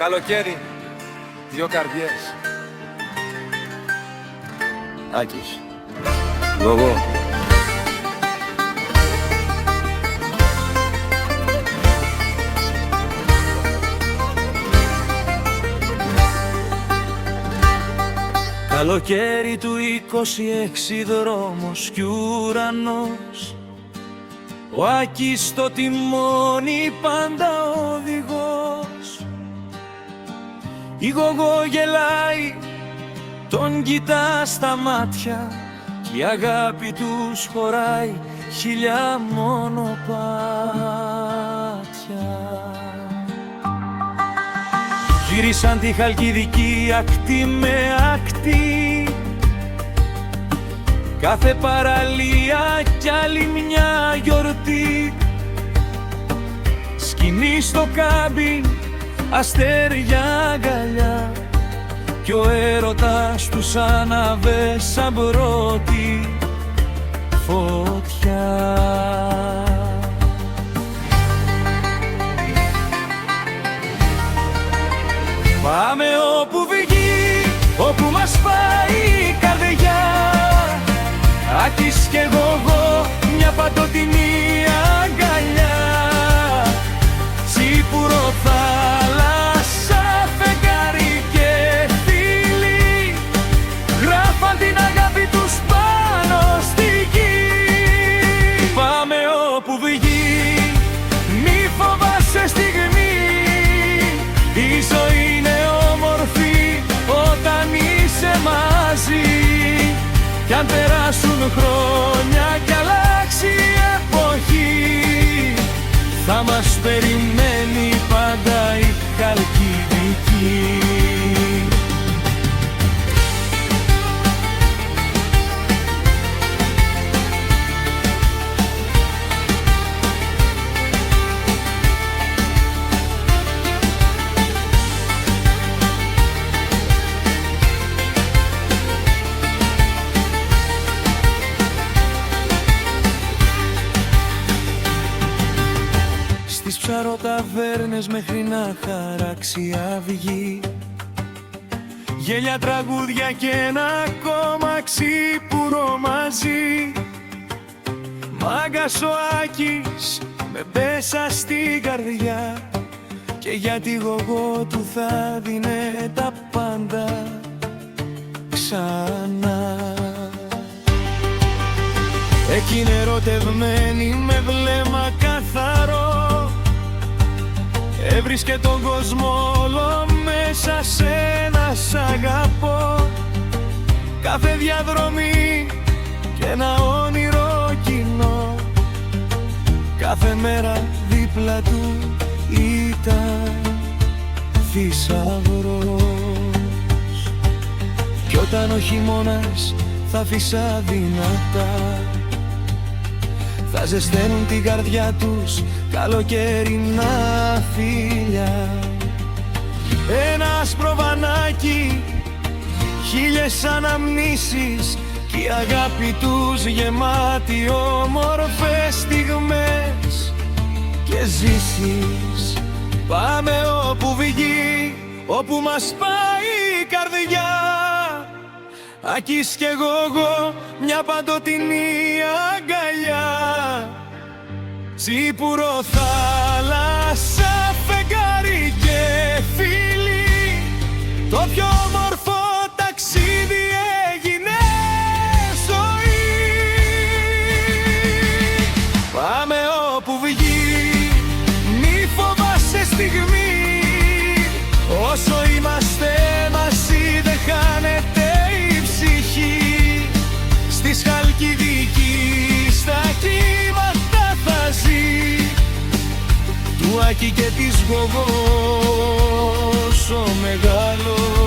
Καλοκαίρι, δυο καρδιές. Άκης, Γογό. Καλοκαίρι του 26, δρόμος κι ουρανός, ο Άκης στο τιμόνι, πάντα οδηγός. Η Γογό γελάει, τον κοιτά στα μάτια κι η αγάπη τους χωράει χιλιά μονοπάτια. Γύρισαν τη Χαλκιδική ακτή με ακτή, κάθε παραλία κι άλλη μια γιορτή. Σκηνή στο κάμπιν, αστέρια αγκαλιά, κι ο έρωτας τους άναβε σαν πρώτη φωτιά. Πάμε όπου βγει, όπου μας πάει η καρδιά. Άκης και Γογό, μια παντοτινή αγκαλιά. Τσίπουρο, θάλασσα, φεγγάρι και φίλοι, γράφαν την αγάπη τους πάνω στη γη. Πάμε όπου βγει, μη φοβάσαι στιγμή, η ζωή είναι όμορφη όταν είσαι μαζί. Κι αν περάσουν χρόνια κι αλλάξει η εποχή, θα μας περιμένει πάντα η Χαλκιδική. Στις ψαροταβέρνες μέχρι να χαράξει αυγή, γέλια, τραγούδια και ένα ακόμα ξύπουρο μαζί. Μάγκας ο Άκης με πέσα στην καρδιά, και για τη Γογό του θα δίνε τα πάντα ξανά. Εκείνη ερωτευμένη με βλέμμα καθαρό, έβρισκε τον κόσμο όλο μέσα σε ένα σ' αγαπώ. Κάθε διαδρομή και ένα όνειρο κοινό, κάθε μέρα δίπλα του ήταν θησαυρός. Κι όταν ο χειμώνας θα αφήσα δυνατά, θα ζεσταίνουν την καρδιά τους καλοκαιρινά φίλια. Ένα άσπρο βανάκι, χίλιες αναμνήσεις, κι η αγάπη τους γεμάτη όμορφες στιγμές και ζήσεις. Πάμε όπου βγει, όπου μας πάει η καρδιά. Άκης και Γογό, μια παντοτινή αγκαλιά. Τσίπουρο, θάλασσα, φεγγάρι και φίλοι, το πιο όμορφο ταξίδι έγινε ζωή. Πάμε όπου βγει, μη φοβάσαι στιγμή, όσο είμαστε μαζί δεν χάνεται η ψυχή. Στη Χαλκιδική στα κύματα θα ζει, του Άκη και της Γογός ο μεγάλος